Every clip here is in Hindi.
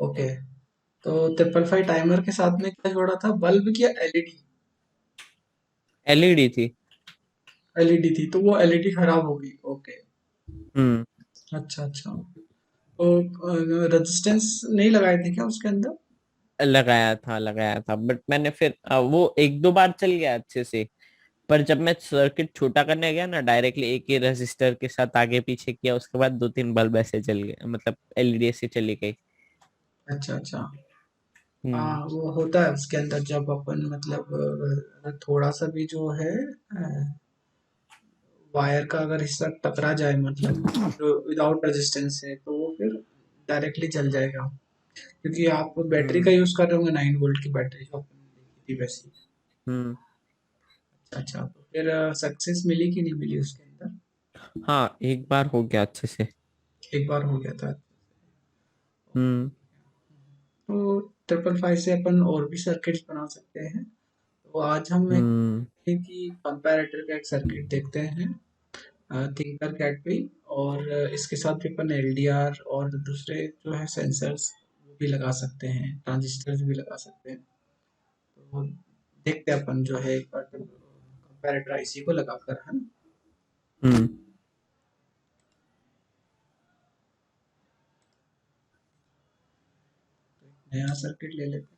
ओके। तो 555 टाइमर के साथ में क्या जोड़ा था, बल्ब की या एलईडी? एलईडी थी। एलईडी थी, तो वो एलईडी खराब होगी। ओके। हम्म। अच्छा अच्छा। तो रेजिस्टेंस नहीं लगाए थे क्या उसके अंदर? लगाया था बट मैंने फिर वो एक दो बार चल गया अच्छे से। पर जब मैं सर्किट छोटा करने गया ना, डायरेक्टली एक ही रेजिस्टर के साथ आगे पीछे किया, उसके बाद दो तीन बल्ब ऐसे चल गए, मतलब एलईडी ऐसे चली गई। अच्छा अच्छा। हम्म। हाँ, वो होता है उसके अंदर जब अपन मतलब थोड़ा सा भी जो है वायर का अगर हिस्सा टकरा जाए, मतलब विदाउट रेजिस्टेंस है, तो वो फिर डायरेक्टली जल जाएगा। क्योंकि आप बैटरी का हम्म। यूज कर रहे होंगे, 9 वोल्ट की बैटरी जो अपन ने देखी थी वैसी। हम्म। अच्छा अच्छा, तो फिर सक्सेस मिली कि नहीं मिली उसके अंदर? हाँ, एक बार हो गया अच्छे से। एक बार हो गया था। हम्म। तो 555 से अपन और भी सर्किट्स बना सकते हैं। तो आज हम एक हम्म। कि कंपैरेटर का एक सर्किट देखते हैं थिंकर कैट पे। और इसके साथ भी अपन एलडीआर और दूसरे जो है सेंसर्स वो भी लगा सकते हैं, ट्रांजिस्टर्स भी लगा सकते हैं। तो देखते हैं अपन जो है एक बार कंपैरेटर आईसी को लगाकर, है ना। हम्म। नया सर्किट ले लेते हैं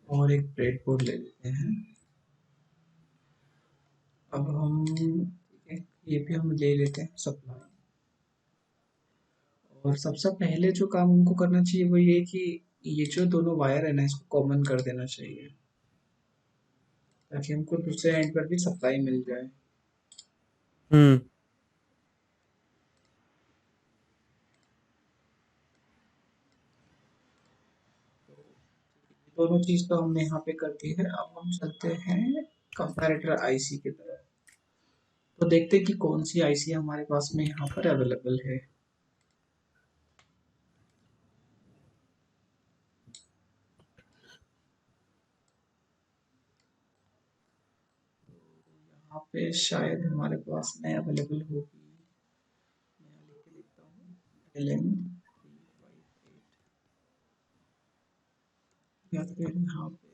और एक ब्रेडबोर्ड ले लेते हैं। अब हम ठीक है, ये भी हम ले लेते हैं सप्लाई। और सबसे पहले जो काम हमको करना चाहिए वो ये कि ये जो दोनों वायर है ना, इसको कॉमन कर देना चाहिए, ताकि हमको दूसरे एंड पर भी सप्लाई मिल जाए। हम्म। दोनों चीज तो हमने यहाँ पे कर दी है। अब हम चलते हैं कंपैरेटर आईसी की तरफ। तो देखते हैं कि कौन सी आईसी हमारे पास में यहाँ पर अवेलेबल है। यहाँ पे शायद हमारे पास में अवेलेबल होगी। मैं यहाँ लिख के देखता हूँ, LM358, या फिर यहाँ पे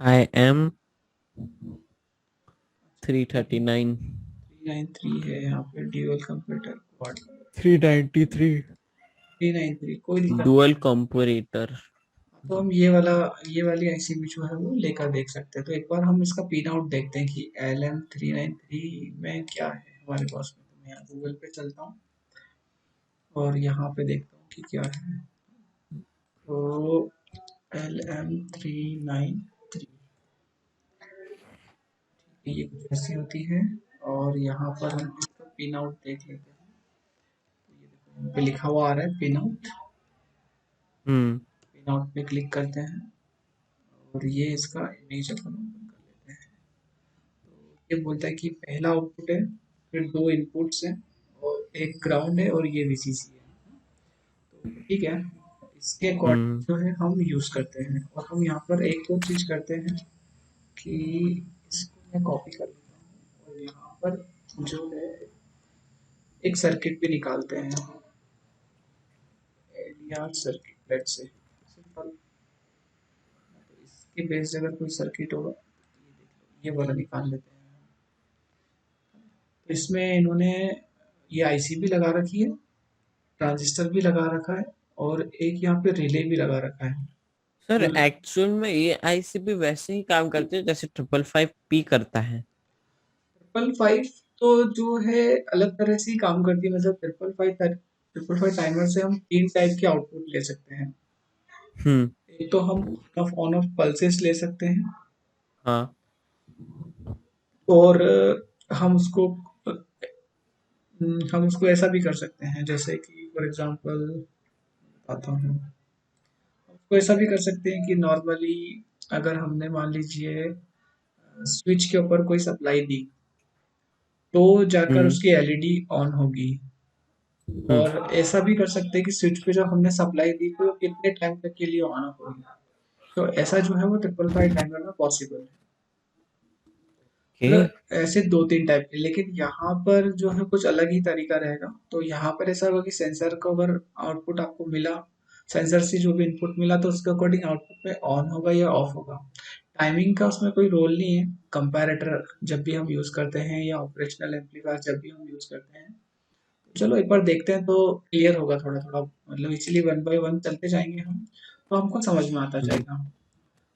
आई एम अच्छा 339। 393 है। यहाँ पे ड्यूअल कंप्यूटर क्वाड 393। 393, कोई दिक्कत नहीं डुअल है। कंपोरेटर। तो हम ये वाली आईसी भी जो है वो लेकर देख सकते हैं। तो एक बार हम इसका पिन आउट देखते हैं कि LM393 में क्या है हमारे पास में। तो मैं यहाँ गूगल पे चलता हूँ और यहाँ पे देखता हूँ कि क्या है। तो LM393, ये कुछ ऐसी होती है। और यहाँ पर हम इसका पिन आउट देख लेते हैं। तो ये देखो, यहाँ पे लिखा हुआ आ रहा है पिन आउट। हम्म। पिन आउट पे क्लिक करते हैं और ये इसका इमेज अपन ओपन कर लेते हैं। तो ये बोलता है कि पहला आउटपुट है, फिर दो इनपुट्स हैं और एक ग्राउंड है और ये वीसीसी है। तो ठीक है, इसके हम्म। अकॉर्डिंग जो है हम यूज करते हैं। और हम यहाँ पर एक और चीज करते हैं कि इसको मैं कॉपी कर लेता हूँ और यहाँ पर जो है एक सर्किट भी निकालते हैं, LDR circuit let's say simple. तो इसके बेस्ड अगर कोई सर्किट होगा तो ये देख लो, ये वाला निकाल लेते हैं। तो इसमें इन्होंने ये आईसी भी लगा रखी है, ट्रांजिस्टर भी लगा रखा है और एक यहाँ पे रिले भी लगा रखा है। सर मतलब एक्चुअल में ये आईसीबी वैसे ही काम करते हैं जैसे 555 पी करता है। 555 तो जो है अलग तरह से ही काम करती है। मतलब 555 टाइमर से हम तीन टाइप के आउटपुट ले सकते हैं। हम्म। एक तो हम ऑन ऑफ पल्सेस ले सकते हैं। हाँ। और हम उसको ऐसा भी कर सकते हैं, जैसे कि फॉर एग्जांपल बताता हूँ। उसको ऐसा भी कर सकते हैं कि नॉर्मली अगर हमने मान लीजिए स्विच के ऊपर कोई सप्लाई दी, तो जाकर हम्म। उसकी एलईडी ऑन होगी। हम्म। और ऐसा भी कर सकते हैं कि स्विच पे जब हमने सप्लाई दी तो कितने टाइम तक के लिए ऑन ऑफ होगी। तो ऐसा जो है वो 555 टाइमर में पॉसिबल है। ओके। मतलब ऐसे 2-3 टाइप के, लेकिन यहाँ पर जो है कुछ अलग ही तरीका रहेगा। तो यहाँ पर ऐसा होगा कि सेंसर को अगर आउटपुट आपको मिला, सेंसर से जो भी इनपुट मिला तो उसके अकॉर्डिंग आउटपुट में ऑन होगा या ऑफ होगा। टाइमिंग का उसमें कोई रोल नहीं है। कंपैरेटर जब भी हम यूज़ करते हैं या ऑपरेशनल एम्पलीफायर जब भी हम यूज़ करते हैं, चलो एक बार देखते हैं तो क्लियर होगा थोड़ा थोड़ा, मतलब इसलिए वन बाय वन चलते जाएंगे हम, तो हमको समझ में आता हम्म। जाएगा।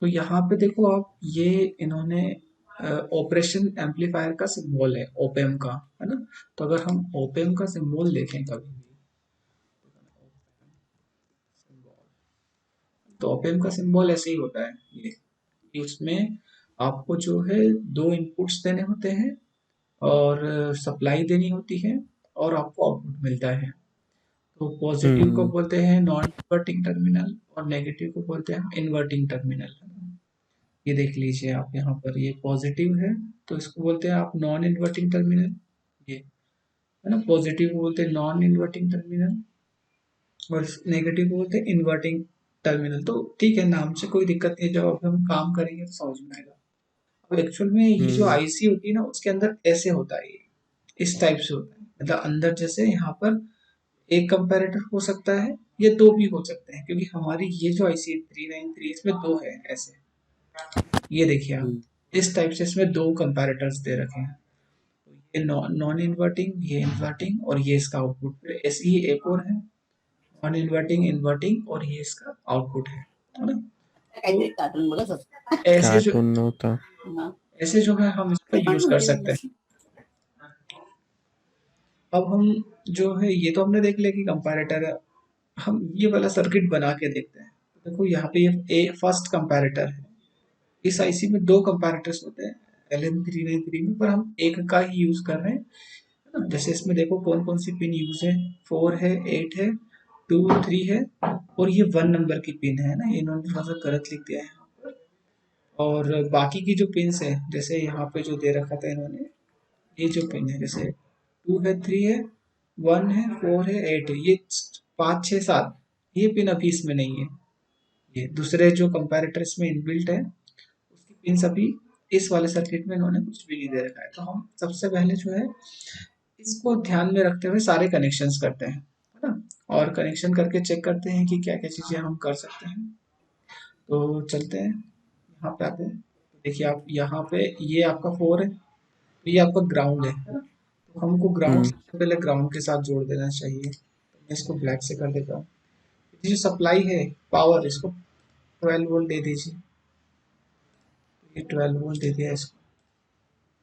तो यहाँ पे देखो आप, ये इन्होंने ऑपरेशन एम्पलीफायर का सिंबल है ओपेम का, है ना। तो अगर हम ओपेम का सिंबल देखें कभी भी, तो ओपेम का सिंबल ऐसे ही होता है ये, कि उसमें आपको जो है दो इनपुट्स देने होते हैं और सप्लाई देनी होती है और आपको आउटपुट मिलता है। तो पॉजिटिव को हम्म। बोलते हैं नॉन इन्वर्टिंग टर्मिनल और नेगेटिव को बोलते हैं इन्वर्टिंग टर्मिनल। ये देख लीजिए आप, यहाँ पर ये पॉजिटिव है तो इसको बोलते हैं आप नॉन इन्वर्टिंग टर्मिनल, ये है ना। पॉजिटिव को बोलते हैं नॉन इन्वर्टिंग टर्मिनल और नेगेटिव को बोलते हैं इन्वर्टिंग टर्मिनल। तो ठीक है, नाम से कोई दिक्कत नहीं है, जब अब हम काम करेंगे तो समझ में आएगा। अब एक्चुअल में ये जो हम्म। आईसी होती है ना, उसके अंदर ऐसे होता है, ये इस टाइप से होता है, मतलब अंदर जैसे यहाँ पर एक कंपैरेटर हो सकता है, ये दो भी हो सकते हैं, क्योंकि हमारी ये जो आईसी 393 इसमें दो है ऐसे। ये देखिए आप, हम्म। इस टाइप से इसमें दो कंपैरेटर्स दे रखे हैं। तो ये नॉन इन्वर्टिंग, ये इन्वर्टिंग और ये इसका आउटपुट। फिर ऐसे ही एक और है, नॉन इन्वर्टिंग, इन्वर्टिंग और ये इसका आउटपुट है ना। तो ऐसे जो कार्टून होता। ऐसे जो है हम इसको यूज कर सकते हैं। अब हम जो है ये तो हमने देख लिया कि कंपैरेटर है। हम ये वाला सर्किट बना के देखते हैं। तो देखो यहाँ पे ये फर्स्ट कंपैरेटर है। इस आईसी में दो कंपैरेटर्स होते हैं LM393 में, पर हम एक का ही यूज कर रहे हैं, है ना। जैसे इसमें देखो कौन कौन सी पिन यूज है, 4 है, 8 है, 2 3 है और ये 1 नंबर की पिन है ना, ये इन्होंने थोड़ा सा गलत लिख दिया है। और बाकी की जो पिन्स है, जैसे यहाँ पे जो दे रखा था इन्होंने, ये जो पिन है जैसे 2 है, 3 है, 1 है, 4 है, 8 है, ये 5 6 7, ये पिन अभी इसमें नहीं है। ये दूसरे जो कंपैरेटर इसमें इनबिल्ट है, उसकी पिन अभी इस वाले सर्किट में इन्होंने कुछ भी नहीं दे रखा है। तो हम सबसे पहले जो है इसको ध्यान में रखते हुए सारे कनेक्शंस करते हैं, है ना। और कनेक्शन करके चेक करते हैं कि क्या क्या चीजें हम कर सकते हैं। तो चलते हैं यहाँ पे आते हैं। तो देखिए आप, यहाँ पे ये आपका 4 है, तो ये आपका ग्राउंड है ना। तो हमको ग्राउंड हम्म। सबसे पहले ग्राउंड के साथ जोड़ देना चाहिए। तो मैं इसको ब्लैक से कर देता हूँ। ये जो सप्लाई है पावर, इसको 12 वोल्ट दे दीजिए। ये 12 वोल्ट दे दिया इसको,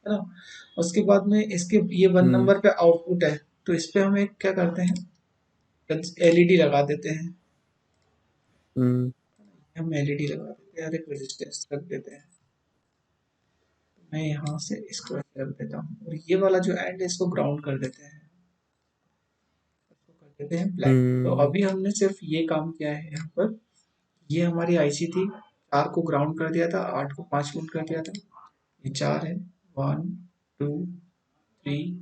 है ना। उसके बाद में इसके ये 1 हम्म। नंबर पे आउटपुट है, तो इस पे हम एक क्या करते हैं, एलईडी लगा देते हैं। हम्म। हम एलईडी लगा देते हैं और एक रेजिस्टेंस रख देते हैं। मैं यहाँ से इसको ऐसे रख देता हूँ और ये वाला जो एंड है इसको ग्राउंड कर देते हैं, इसको कर देते हैं ब्लैक। तो हम्म। अभी हमने सिर्फ ये काम किया है यहाँ पर। ये हमारी आईसी थी, 4 को ग्राउंड कर दिया था, 8 को 5 वोल्ट कर दिया था। ये 4 है, 1 2 3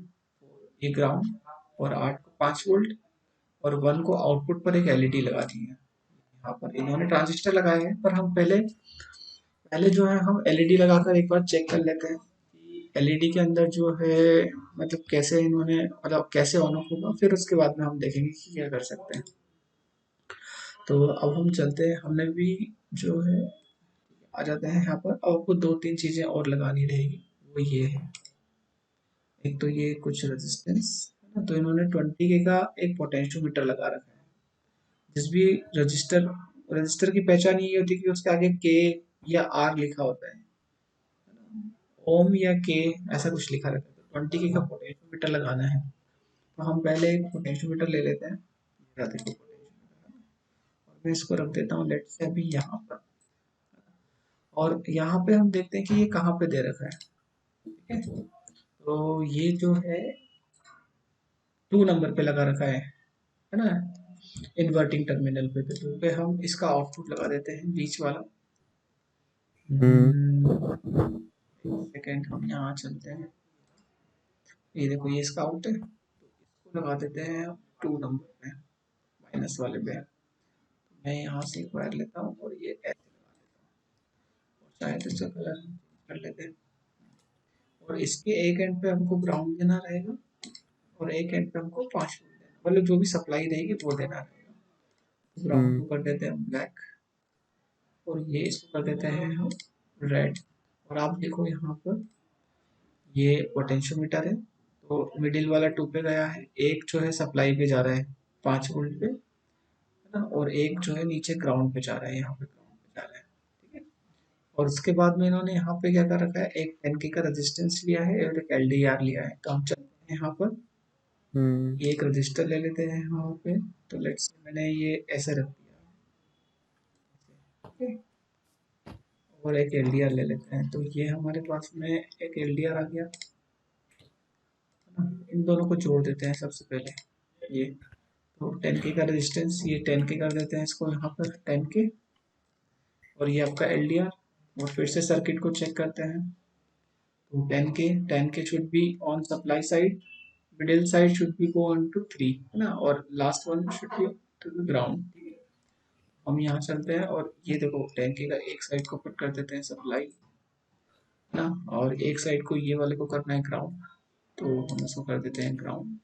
4, ये ग्राउंड, और 8 को 5 वोल्ट और 1 को आउटपुट पर एक एलईडी लगा दी है। यहाँ पर इन्होंने ट्रांजिस्टर लगाए हैं, पर हम पहले पहले जो है हम एलईडी लगाकर एक बार चेक कर लेते हैं कि एलईडी के अंदर जो है, मतलब कैसे इन्होंने, मतलब कैसे ऑन ऑफ होगा, फिर उसके बाद में हम देखेंगे कि क्या कर सकते हैं। तो अब हम चलते हैं, हमने भी जो है आ जाते हैं यहाँ पर। अब आपको दो तीन चीजें और लगानी रहेगी, वो ये है। एक तो ये कुछ रेजिस्टेंस, है ना। तो इन्होंने 20 के का एक पोटेंशियोमीटर लगा रखा है। जिस भी रजिस्टर रजिस्टर की पहचान ये होती है कि उसके आगे के या आर लिखा होता है, ओम या के, ऐसा कुछ लिखा रहता है। तो 20 के का पोटेंशियोमीटर लगाना है। तो हम पहले एक पोटेंशियोमीटर ले लेते हैं। ये देखो पोटेंशियोमीटर, और मैं इसको रख देता हूँ लेट से अभी यहाँ पर। और यहाँ पे हम देखते हैं कि ये कहाँ पे दे रखा है, ठीक है। तो ये जो है 2 नंबर पे लगा रखा है ना, इन्वर्टिंग टर्मिनल पे। तो 2 पे हम इसका आउटपुट लगा देते हैं, बीच वाला। हम्म। सेकेंड हम यहाँ चलते हैं। ये देखो ये इसका आउट है, तो इसको लगा देते हैं 2 नंबर पे, माइनस वाले पे। मैं यहाँ से एक वायर लेता हूँ और ये ऐसे लगा देता हूँ, और शायद इसका कलर कर लेते हैं। और इसके एक एंड पे हमको ग्राउंड देना रहेगा और एक एंड पे हमको 5 वोल्ट देना, मतलब जो भी सप्लाई रहेगी वो देना रहेगा। ग्राउंड हम्म को कर देते हैं ब्लैक और ये इसको कर देते हैं हम रेड। और आप देखो यहाँ पर ये पोटेंशियोमीटर है, तो मिडिल वाला 2 पे गया है, एक जो है सप्लाई पे जा रहा है 5 वोल्ट पे, है ना, और एक जो है नीचे ग्राउंड पे जा रहा है, यहाँ पे ग्राउंड पे जा रहा है, ठीक है। और उसके बाद में इन्होंने यहाँ पे क्या कर रखा है, एक 10K का रेजिस्टेंस लिया है और एक एलडीआर लिया है। तो हम चलते हैं यहाँ पर, हम्म ये एक रजिस्टर ले लेते हैं यहाँ पे। तो लेट्स से मैंने ये ऐसे रख दिया, ठीक है। और एक एलडीआर ले लेते हैं, तो ये हमारे पास में एक एलडीआर आ गया, है ना। इन दोनों को जोड़ देते हैं सबसे पहले, ये तो 10K का रेजिस्टेंस, ये 10K कर देते हैं इसको यहाँ पर 10K, और ये आपका एलडीआर। और फिर से सर्किट को चेक करते हैं, तो 10K should be on supply side, middle side should be go on to 3, है ना, और last one should be to the ground. हम यहाँ चलते हैं और ये देखो 10K का एक साइड को पुट कर देते हैं सप्लाई, ना, और एक साइड को ये वाले को करना है ग्राउंड, तो हम इसको कर देते हैं ग्राउंड।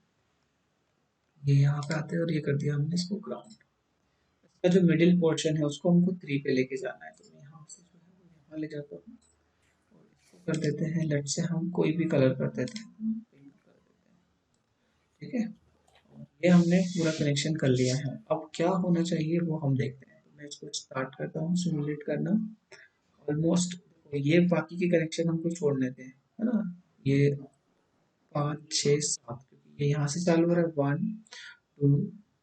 ये यहाँ पे आते हैं और ये कर दिया हमने इसको ग्राउंड। इसका जो मिडिल पोर्शन है उसको हमको 3 पे लेके जाना है, तो मैं यहाँ से जो है वो यहाँ ले जाता हूँ और इसको कर देते हैं, लेट से हम कोई भी कलर कर देते हैं, पिंक कर देते हैं, ठीक है। ये हमने पूरा कनेक्शन कर लिया है। अब क्या होना चाहिए वो हम देखते हैं, तो मैं इसको स्टार्ट करता हूँ सिमुलेट करना। ऑलमोस्ट ये बाकी के कनेक्शन हमको छोड़ देते हैं, है ना, ये 5 6 7, क्योंकि ये यहाँ से चालू हो रहा है 1 2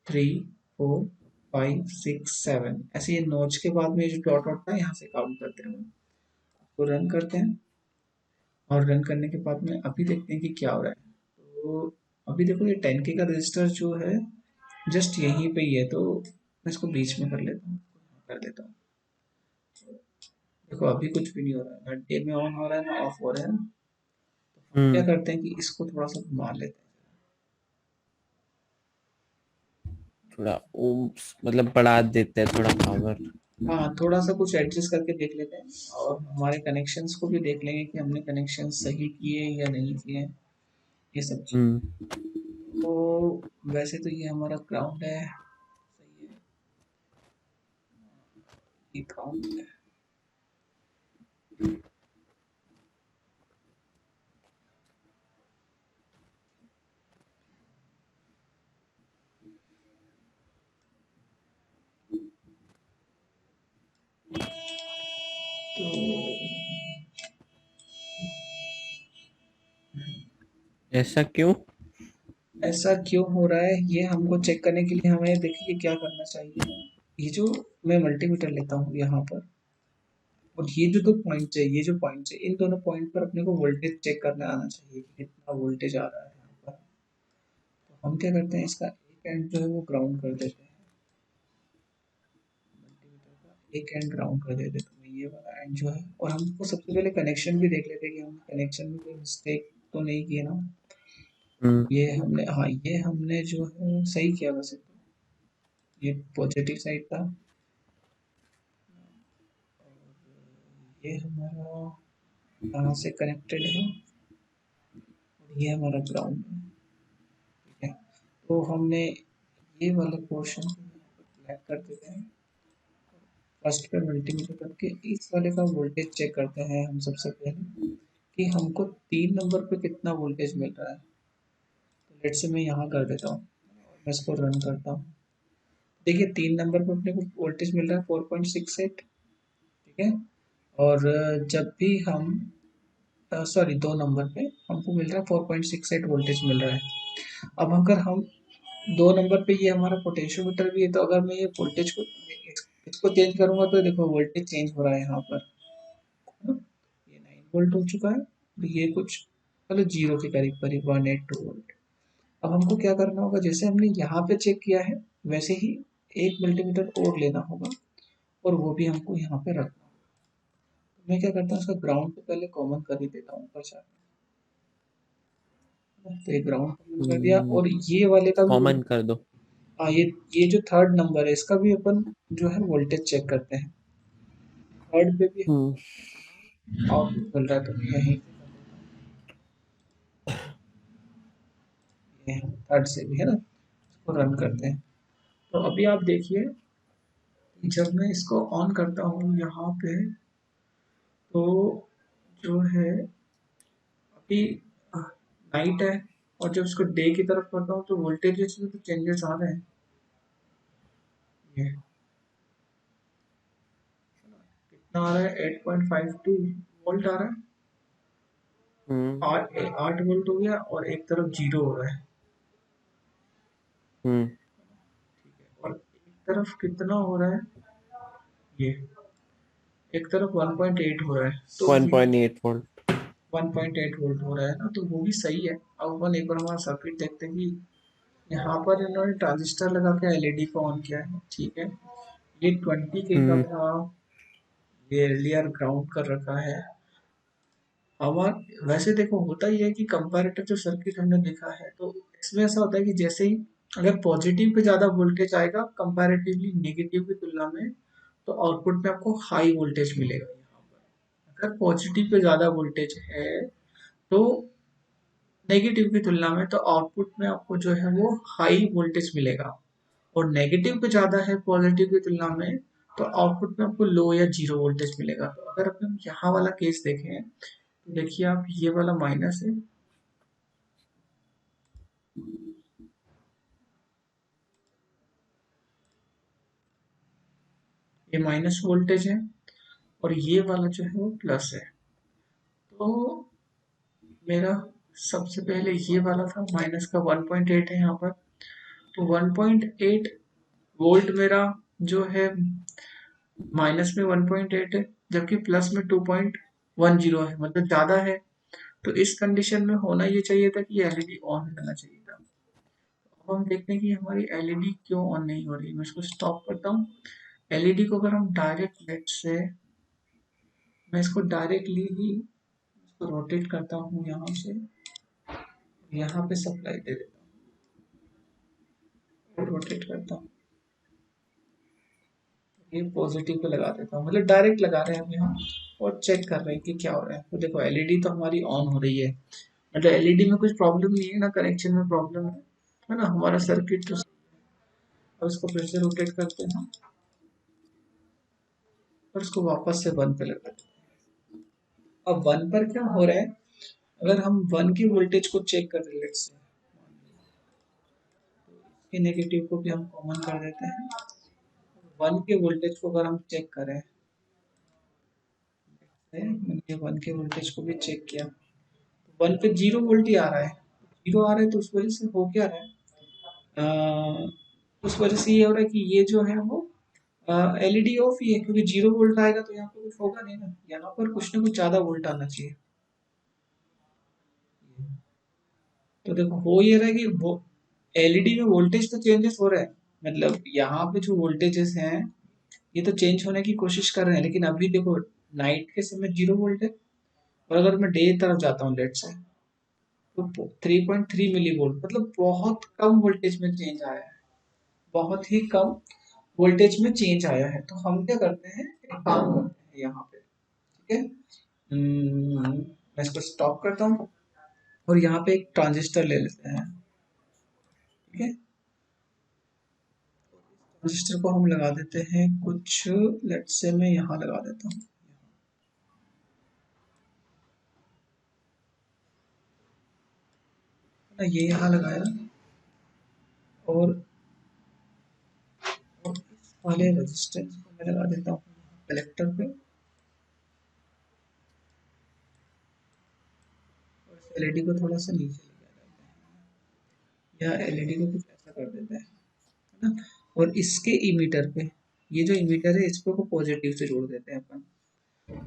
3 4 5 6 7, ऐसे ये नॉच के बाद में ये जो डॉट डॉट था यहाँ से काउंट करते हैं, तो रन करते हैं। और रन करने के बाद में अभी देखते हैं कि क्या हो रहा है। तो अभी देखो ये 10K का रजिस्टर जो है जस्ट यहीं पे ही है, तो मैं इसको बीच में कर लेता हूँ, कर देता हूँ। देखो अभी कुछ भी नहीं हो रहा है, ना डे में ऑन हो रहा है ना ऑफ हो रहा है, ना। तो हम क्या हम्म करते हैं कि इसको थोड़ा सा घुमा लेते हैं। थोड़ा मतलब बढ़ा देते हैं थोड़ा पावर। हाँ, थोड़ा सा कुछ एडजस्ट करके देख लेते हैं, और हमारे कनेक्शंस को भी देख लेंगे कि हमने कनेक्शन सही किए या नहीं किए, ये सब चीज़। हम्म तो वैसे तो ये हमारा ग्राउंड है, सही है, ये ग्राउंड है। तो ऐसा क्यों? ऐसा क्यों हो रहा है ये हमको चेक करने के लिए हमें देखिए क्या करना चाहिए। ये जो मैं मल्टीमीटर लेता हूँ यहाँ पर, और ये जो दो पॉइंट्स है, ये जो पॉइंट्स है, इन दोनों पॉइंट पर अपने को वोल्टेज चेक करना आना चाहिए कि कितना वोल्टेज आ रहा है यहाँ पर। तो हम क्या करते हैं, इसका एक एंड जो है वो ग्राउंड कर देते हैं, मल्टीमीटर का एक एंड ग्राउंड कर देते हैं, तो ये वाला एंड जो है। और हमको सबसे पहले कनेक्शन भी देख लेते हैं कि हम कनेक्शन में कोई मिस्टेक तो नहीं किए ना। हम्म ये हमने, हाँ ये हमने जो है सही किया वैसे तो, ये पॉजिटिव साइड था, और ये हमारा यहाँ से कनेक्टेड है, और ये हमारा ग्राउंड है, ठीक है। तो हमने ये वाले पोर्शन को यहाँ पे ब्लैक कर देते हैं, फर्स्ट पे मल्टीमीटर करके इस वाले का वोल्टेज चेक करते हैं हम सबसे पहले, कि हमको 3 नंबर पे कितना वोल्टेज मिल रहा है। तो लेट से मैं यहाँ कर देता हूँ और मैं इसको रन करता हूँ। देखिए 3 नंबर पे अपने को वोल्टेज मिल रहा है 4.68, ठीक है। और जब भी हम, सॉरी 2 नंबर पे हमको मिल रहा है 4.68 वोल्टेज मिल रहा है। अब अगर हम 2 नंबर पे, ये हमारा पोटेंशियोमीटर भी है, तो अगर मैं ये वोल्टेज को इसको चेंज करूंगा तो देखो वोल्टेज चेंज हो रहा है यहाँ पर, है ना? ये 9 वोल्ट हो चुका है, और ये कुछ मतलब जीरो के करीब करीब 182 वोल्ट। अब हमको क्या करना होगा, जैसे हमने यहाँ पे चेक किया है वैसे ही एक मल्टीमीटर और लेना होगा, और वो भी हमको यहाँ पे रखना होगा। तो मैं क्या करता हूँ, उसका ग्राउंड तो पहले कॉमन कर ही देता हूँ ऊपर जाके, तो ये ग्राउंड कॉमन कर दिया, और ये वाले का भी कॉमन कर दो। हाँ, ये जो थर्ड नंबर है इसका भी अपन जो है वोल्टेज चेक करते हैं। थर्ड पे भी हम्म ऑफ मिल रहा है, तो मैं यहीं से कर देता हूँ। ये थर्ड से भी है ना, इसको रन करते हैं। तो अभी आप देखिए, जब मैं इसको ऑन करता हूँ यहाँ पे, तो जो है अभी नाइट है, और जब इसको डे की तरफ करता हूँ तो वोल्टेजेस में तो चेंजेस आ रहे हैं। ये कितना आ रहा है, 8.52 वोल्ट आ रहा है। हम्म। 8 वोल्ट हो गया, और एक तरफ जीरो हो रहा है। हम्म। ठीक है, और एक तरफ कितना हो रहा है, ये एक तरफ 1.8 हो रहा है, तो ये 1.8 वोल्ट। 1.8 वोल्ट हो रहा है ना, तो वो भी सही है। अब अपन एक बार हमारा सर्किट देखते हैं कि यहाँ पर इन्होंने ट्रांजिस्टर लगा के एलईडी को ऑन किया है, ठीक है। ये 20K का हम्म। था, ये एलडीआर ग्राउंड कर रखा है। हमारा वैसे देखो होता ही है कि कंपैरेटर जो सर्किट हमने देखा है, तो इसमें ऐसा होता है कि जैसे ही अगर पॉजिटिव पे ज़्यादा वोल्टेज आएगा कंपैरेटिवली नेगेटिव की तुलना में, तो आउटपुट में आपको हाई वोल्टेज मिलेगा यहाँ पर। अगर पॉजिटिव पे ज़्यादा वोल्टेज है, तो नेगेटिव की तुलना में तो आउटपुट में आपको जो है वो हाई वोल्टेज मिलेगा। और नेगेटिव पे ज़्यादा है पॉजिटिव की तुलना में, तो आउटपुट में आपको लो या जीरो वोल्टेज मिलेगा। तो अगर अपन यहाँ वाला केस देखें, तो देखिए आप, ये वाला माइनस है, ये माइनस वोल्टेज है, और ये वाला जो है वो प्लस है। तो मेरा सबसे पहले ये वाला था, माइनस का 1.8 है यहाँ पर, तो 1.8 वोल्ट मेरा जो है माइनस में 1.8 है, जबकि प्लस में 2.10 है, मतलब ज़्यादा है। तो इस कंडीशन में होना ये चाहिए था कि एलईडी ऑन करना चाहिए था। अब हम देखते हैं कि हमारी एलईडी क्यों ऑन नहीं हो रही। मैं इसको स्टॉप करता हूँ। एलईडी को अगर हम डायरेक्ट लेट से, मैं इसको डायरेक्टली ही इसको रोटेट करता हूँ यहाँ से, यहाँ पे सप्लाई दे देता हूँ, रोटेट करता हूँ, ये पॉजिटिव पे लगा देता हूँ, मतलब डायरेक्ट लगा रहे हैं हम यहाँ, और चेक कर रहे हैं कि क्या हो रहा है। तो देखो एलईडी तो हमारी ऑन हो रही है, मतलब एलईडी में कुछ प्रॉब्लम नहीं है ना, कनेक्शन में प्रॉब्लम है ना, हमारा सर्किट तो। अब इसको फिर से रोटेट करते हैं, और इसको वापस से वन पे लगा देते हैं। अब वन पर क्या हो रहा है, अगर हम वन की वोल्टेज को चेक कर रहे हैं, लेट्स से इसके नेगेटिव को भी हम कॉमन कर देते हैं। वन के वोल्टेज को अगर हम चेक करें, मैंने वन के वोल्टेज को भी चेक किया, वन पे जीरो वोल्ट ही आ रहा है। जीरो आ रहा है तो उस वजह से हो क्या रहा है, अ, उस वजह से ये हो रहा है कि ये जो है वो एलईडी ऑफ ही है, क्योंकि जीरो वोल्ट आएगा तो यहाँ पे कुछ होगा नहीं ना, यहाँ पर कुछ ना कुछ ज्यादा वोल्ट आना चाहिए। तो देखो हो ये रहा है कि वो एलईडी में वोल्टेज तो चेंजेस हो रहा है, मतलब यहाँ पे जो वोल्टेजेस हैं ये तो चेंज होने की कोशिश कर रहे हैं, लेकिन अभी देखो नाइट के समय जीरो वोल्ट है, और अगर मैं डे तरफ जाता हूँ लेट से, तो 3.3 मिली वोल्ट, मतलब बहुत कम वोल्टेज में चेंज आया है, बहुत ही कम वोल्टेज में चेंज आया है। तो हम क्या करते हैं, एक काम करते हैं यहाँ पे, ठीक है। मैं इसको स्टॉप करता हूँ, और यहाँ पे एक ट्रांजिस्टर ले लेते हैं, ठीक है। ट्रांजिस्टर को हम लगा देते हैं कुछ, लेट से मैं यहाँ लगा देता हूँ, ना ये यहाँ लगाया, और इस वाले रेजिस्टेंस को मैं लगा देता हूँ कलेक्टर पे, और इस एलईडी को थोड़ा सा नीचे ले जाते हैं, या एलईडी को कुछ ऐसा कर देते हैं, है ना। और इसके इमीटर पे, ये जो इमीटर है इसको को पॉजिटिव से जोड़ देते हैं अपन,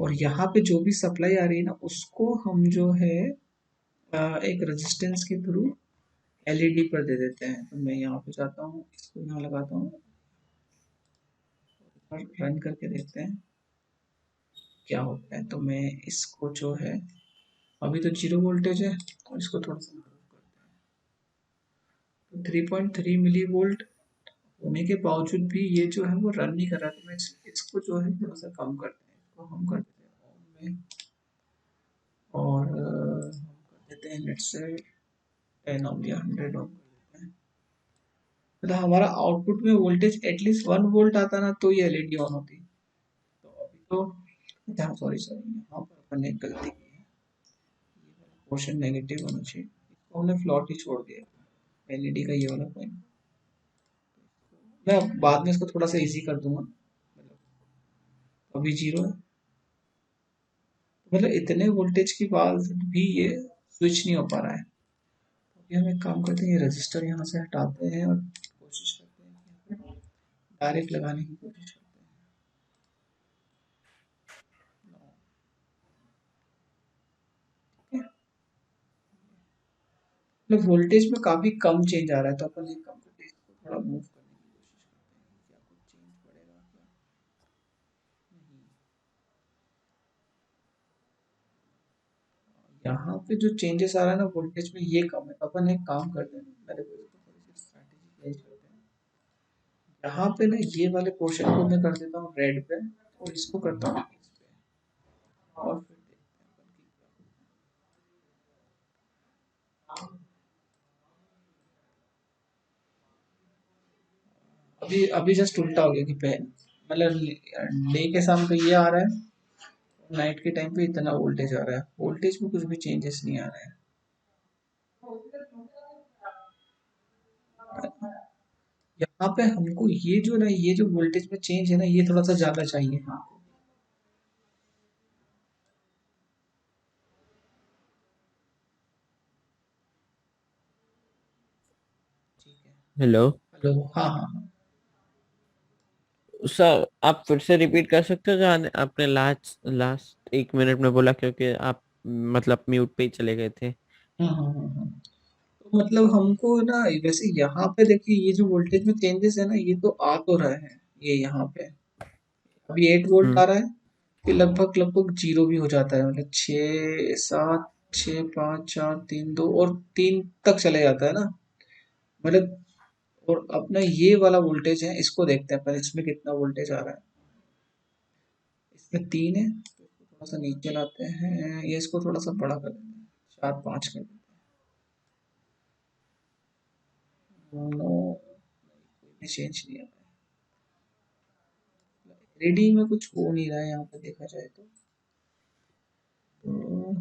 और यहाँ पे जो भी सप्लाई आ रही है ना उसको हम जो है एक रेजिस्टेंस के थ्रू एलईडी पर दे देते हैं। तो मैं यहाँ पे जाता हूँ, इसको यहाँ लगाता हूँ, और रन करके देखते हैं क्या होता है। तो मैं इसको जो है, अभी तो जीरो वोल्टेज है, और इसको थोड़ा सा improve करते हैं, तो 3.3 मिली वोल्ट होने के बावजूद भी ये जो है वो रन नहीं कर रहा। तो मैं इसको जो है थोड़ा सा कम करते हैं, इसको हम कर देते हैं ऑन में, और हम कर देते हैं लेट्स से 10 हो गया, 100 ऑन कर देते हैं। मतलब हमारा आउटपुट में वोल्टेज एटलीस्ट 1 वोल्ट आता ना तो ये एलईडी ऑन होती। तो अभी तो अच्छा, सॉरी सॉरी, यहाँ पर अपन ने एक गलती की है, ये वाला पोर्शन नेगेटिव होना चाहिए, इसको हमने फ्लॉट ही छोड़ दिया एलईडी का ये वाला पॉइंट। मैं बाद में इसको थोड़ा सा इजी कर दूंगा, मतलब अभी जीरो है, मतलब इतने वोल्टेज के बाद भी ये स्विच नहीं हो पा रहा है। अभी हम एक काम करते हैं, ये रजिस्टर यहाँ से हटाते हैं और कोशिश करते हैं कि डायरेक्ट लगाने की कोशिश करते हैं। ठीक है, मतलब वोल्टेज में काफी कम चेंज आ रहा है, तो अपन एक काम करते हैं, इसको थोड़ा मूव करने की कोशिश करते हैं, क्या कुछ चेंज पड़ेगा क्या नहीं। यहाँ पे जो चेंजेस आ रहा है ना वोल्टेज में ये कम है, तो अपन एक काम करते हैं, पहले को इसको थोड़ी सी स्ट्रैटेजी चेंज करते हैं। यहाँ पे ना ये वाले पोर्शन को मैं कर देता हूँ रेड पे, और इसको करता हूँ इस पे, और फिर देखते हैं अपन की क्या होता है। अभी अभी जस्ट उल्टा हो गया कि पे मतलब डे के शाम पे ये आ रहा है, नाइट के टाइम पे इतना वोल्टेज आ रहा है, वोल्टेज में कुछ भी चेंजेस नहीं आ रहे हैं। यहाँ पे हमको ये जो ना ये जो वोल्टेज में चेंज है ना ये थोड़ा सा ज्यादा चाहिए हमको। ठीक है। हेलो हेलो, हाँ हाँ हाँ। सर, आप फिर से रिपीट कर सकते हो जहाँ आपने लास्ट लास्ट 1 मिनट में बोला, क्योंकि आप मतलब म्यूट पे ही चले गए थे। तो मतलब हमको ना वैसे यहाँ पे देखिए ये जो वोल्टेज में चेंजेस है ना ये तो आ तो रहे हैं, ये यहाँ पे अभी 8 वोल्ट हम्म। आ रहा है, फिर लगभग लगभग जीरो भी हो जाता है, मतलब 6 7 6 5 4 3 2 और 3 तक चले जाता है ना, मतलब। और अपना ये वाला वोल्टेज है, इसको देखते हैं पर इसमें कितना वोल्टेज आ रहा है। इसमें 3 है, तो इसको थोड़ा सा नीचे लाते हैं, ये इसको थोड़ा सा बड़ा कर देते हैं, 4 5 कर देते हैं। नो, कोई भी चेंज नहीं आ रहा है, रीडिंग में कुछ हो नहीं रहा है यहाँ पे देखा जाए तो। तो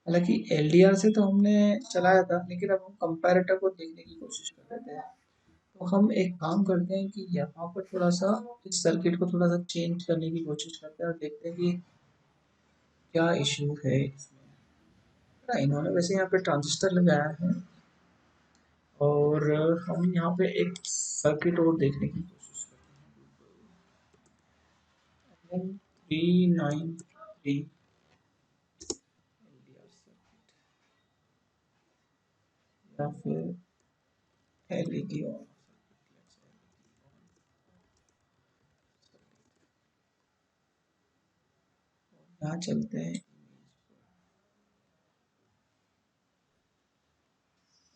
हालांकि एलडीआर से तो हमने चलाया था, लेकिन अब हम कंपैरेटर को देखने की कोशिश कर रहे थे। तो हम एक काम करते हैं कि यहाँ पर थोड़ा सा इस सर्किट को थोड़ा सा चेंज करने की कोशिश करते हैं और देखते हैं कि क्या इश्यू है इसमें। ना इन्होंने वैसे यहाँ पे ट्रांजिस्टर लगाया है, और हम यहाँ पे एक सर्किट और देखने की कोशिश करते हैं, 393 एलडीआर सर्किट, या फिर एलईडी ऑन सर्किट, यहाँ चलते हैं।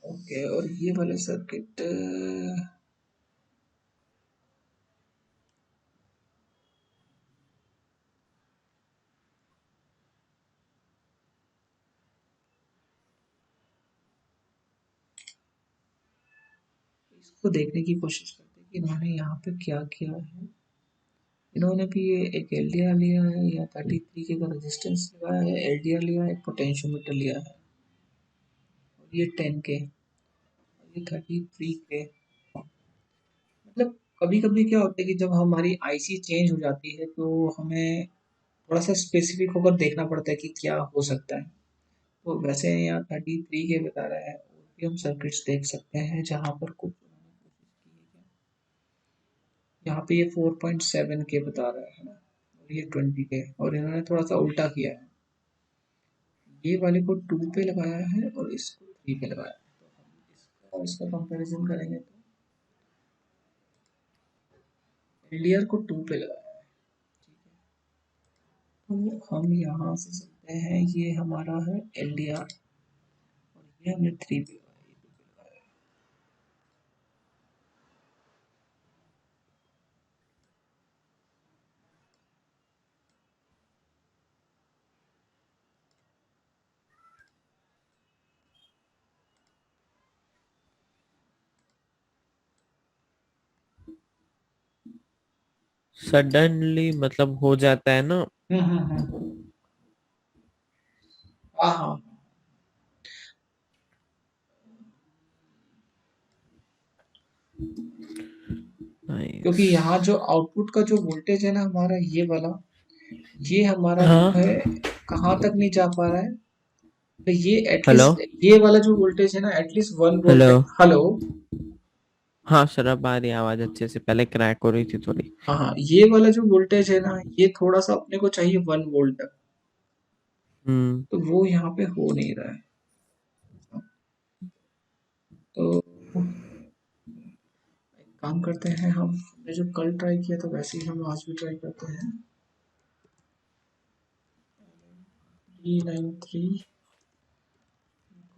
ओके, और ये वाले सर्किट इसको देखने की कोशिश करते हैं कि इन्होंने यहाँ पे क्या किया है। इन्होंने भी ये एक एलडीआर लिया है, या 33 के का रेजिस्टेंस लगाया है, एलडीआर लिया है, एक पोटेंशियोमीटर लिया है, और ये 10 के, और ये 33 के। मतलब कभी कभी क्या होता है कि जब हमारी आईसी चेंज हो जाती है तो हमें थोड़ा सा स्पेसिफिक होकर देखना पड़ता है कि क्या हो सकता है। तो वैसे यहाँ 33 के बता रहा है, और भी हम सर्किट्स देख सकते हैं जहाँ पर कुछ उन्होंने कोशिश की है। यहाँ पे ये 4.7 के बता रहा है ना, और ये 20 के, और इन्होंने थोड़ा सा उल्टा किया है, ये वाले को 2 पे लगाया है और इसको 3 पे लगाया है। तो हम इसका और इसका कंपैरिजन करेंगे तो एलडीआर को 2 पे लगाया है। ठीक है, तो हम यहाँ से सकते हैं ये हमारा है एलडीआर, और ये हमने 3 पे लगाया, ये 2 पे लगाया है। सडनली मतलब हो जाता है ना। हाँ हाँ। क्योंकि नाइस। यहाँ जो आउटपुट का जो वोल्टेज है ना हमारा, ये वाला, ये हमारा जो हाँ। है कहाँ तक नहीं जा पा रहा है। तो ये हेलो। एटलीस्ट, ये वाला जो वोल्टेज है ना, एटलीस्ट 1 वोल्ट। हेलो। हेलो। हाँ सर, अब आ रही है आवाज अच्छे से, पहले क्रैक हो रही थी थोड़ी। हाँ हाँ, ये वाला जो वोल्टेज है ना, ये थोड़ा सा अपने को चाहिए 1 वोल्ट तक। हम्म। तो वो यहाँ पे हो नहीं रहा है। तो एक काम करते हैं, हम हमने जो कल ट्राई किया था वैसे ही हम आज भी ट्राई करते हैं। D93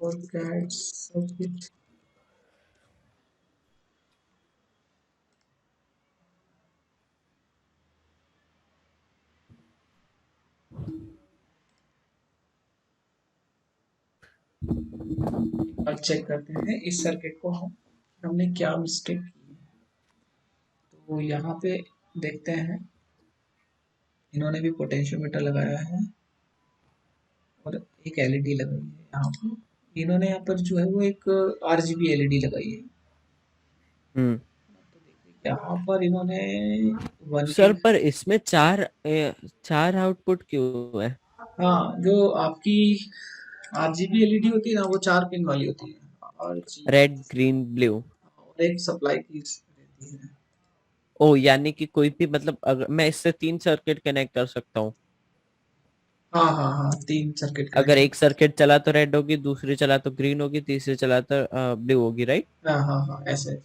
और कैट सर्किट। अब चेक करते हैं इस सर्किट को हम, हमने क्या मिस्टेक की है। तो यहाँ पे देखते हैं, इन्होंने भी पोटेंशियोमीटर लगाया है और एक एलईडी लगाई है यहाँ पे। इन्होंने यहाँ पर जो है वो एक आरजीबी एलईडी लगाई है। हम्म। तो देखिए यहाँ पर इन्होंने 1 के। सर पर इसमें चार आउटपुट क्यों है? हाँ, जो आपकी आरजीबी एलईडी होती है ना, वो 4 पिन वाली होती है। Red RGB green blue. और एक सप्लाई की रहती है। ओ यानी कि कोई भी मतलब अगर मैं इससे 3 सर्किट कनेक्ट कर सकता हूँ। हाँ हाँ हाँ, 3 सर्किट अगर कनेक्ट। एक सर्किट चला तो रेड होगी, दूसरी चला तो ग्रीन होगी, तीसरी चला तो ब्लू होगी, राइट? हाँ हाँ हाँ, ऐसे ऐसे।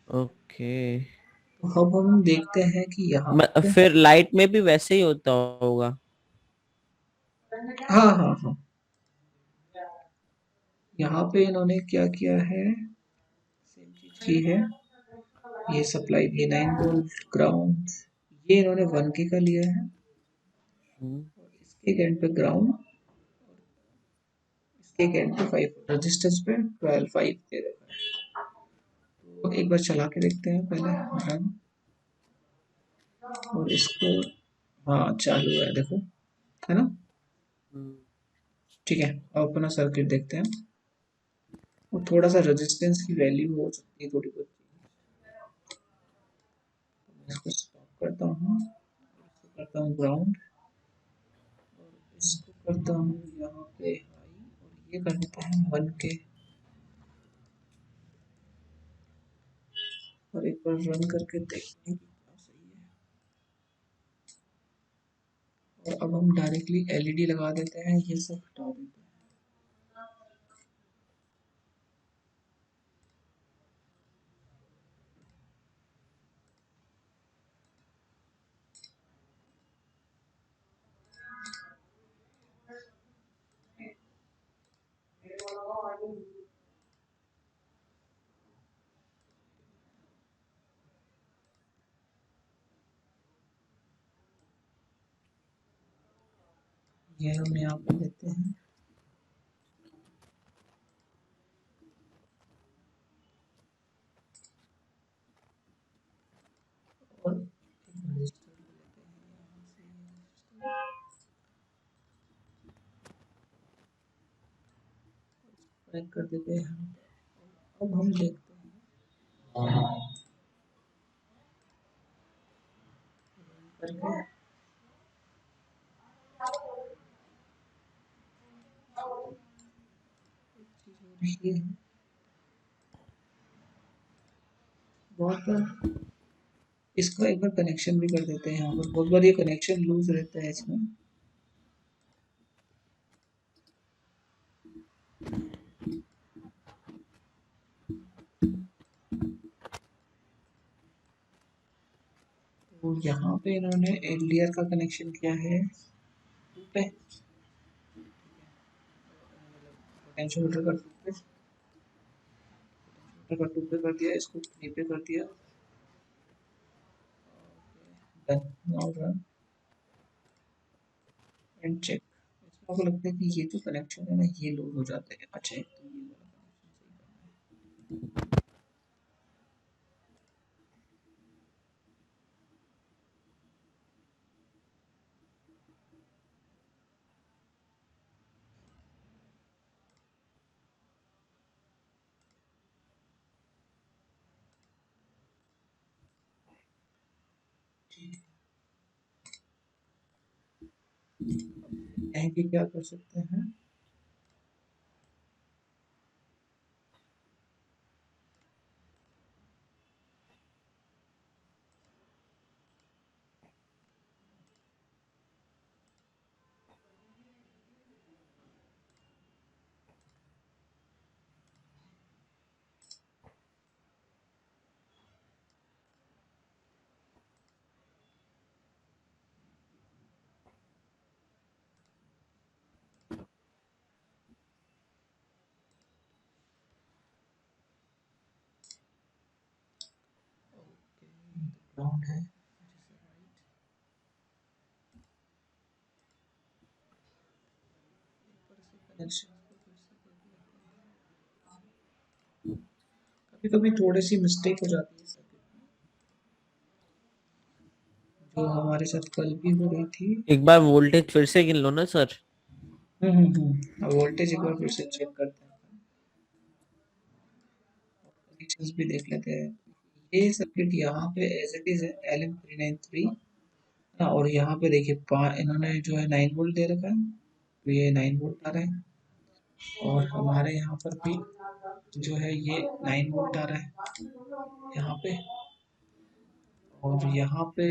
ओके। तो अब हम देखते हैं कि यहाँ पे। फिर लाइट में भी वैसे ही होता होगा। हाँ हाँ हाँ, यहाँ पे इन्होंने क्या किया है, सेम चीज की है। ये सप्लाई दी 9 वोल्ट ग्राउंड, ये इन्होंने 1 के का लिया है। हम्म। इसके एंड पे ग्राउंड, इसके एंड पे 5 रजिस्टर्स पे 12 5 दे रखा है। तो एक बार चला के देखते हैं पहले रन। और इसको, हाँ चालू है देखो, है ना। हम्म। ठीक है, अब अपना सर्किट देखते हैं। और थोड़ा सा रेजिस्टेंस की वैल्यू हो सकती है थोड़ी बहुत। इसको स्टॉप करता हूँ, इसको करता हूँ ग्राउंड, और इसको करता हूँ यहाँ पे हाई, और ये कर देते हैं 1 के। और एक बार रन करके देखते हैं कि क्या सही है। और अब हम डायरेक्टली एलईडी लगा देते हैं, ये सब हटा देते हैं। ये हम यहाँ पे देते हैं। और एक रजिस्टर को लेते हैं यहाँ से, कनेक्ट कर देते हैं। अब हम देखते हैं करके, ये बहुत बार इसका एक बार कनेक्शन भी कर देते हैं यहाँ पर, बहुत बार ये कनेक्शन लूज रहता है इसमें। तो यहाँ पे इन्होंने एलडीआर का कनेक्शन किया है 2 पे, पोटेंशियोमीटर का 2 पे, पोटेंशियोमीटर का 2 पे कर दिया, इसको 3 पे कर दिया। Done, now run and check. इसमें आपको लगता है कि ये जो कनेक्शन है ना, ये लूज हो जाते हैं। अच्छा, एक तो ये वाला कनेक्शन सही करना है। हैं कि क्या कर सकते हैं। ग्राउंड है, कभी कभी थोड़ी सी मिस्टेक हो जाती है जो हमारे साथ कल भी हो रही थी। एक बार वोल्टेज फिर से गिन लो ना सर। वोल्टेज एक बार फिर से चेक करते हैं, कनेक्शंस भी देख लेते हैं। ये सर्किट यहाँ पे एज इट इज है LM393। हाँ, और यहाँ पे देखिए इन्होंने जो है 9 वोल्ट दे रखा है, तो ये 9 वोल्ट आ रहा है। और हमारे यहाँ पर भी जो है ये 9 वोल्ट आ रहा है यहाँ पे। और यहाँ पे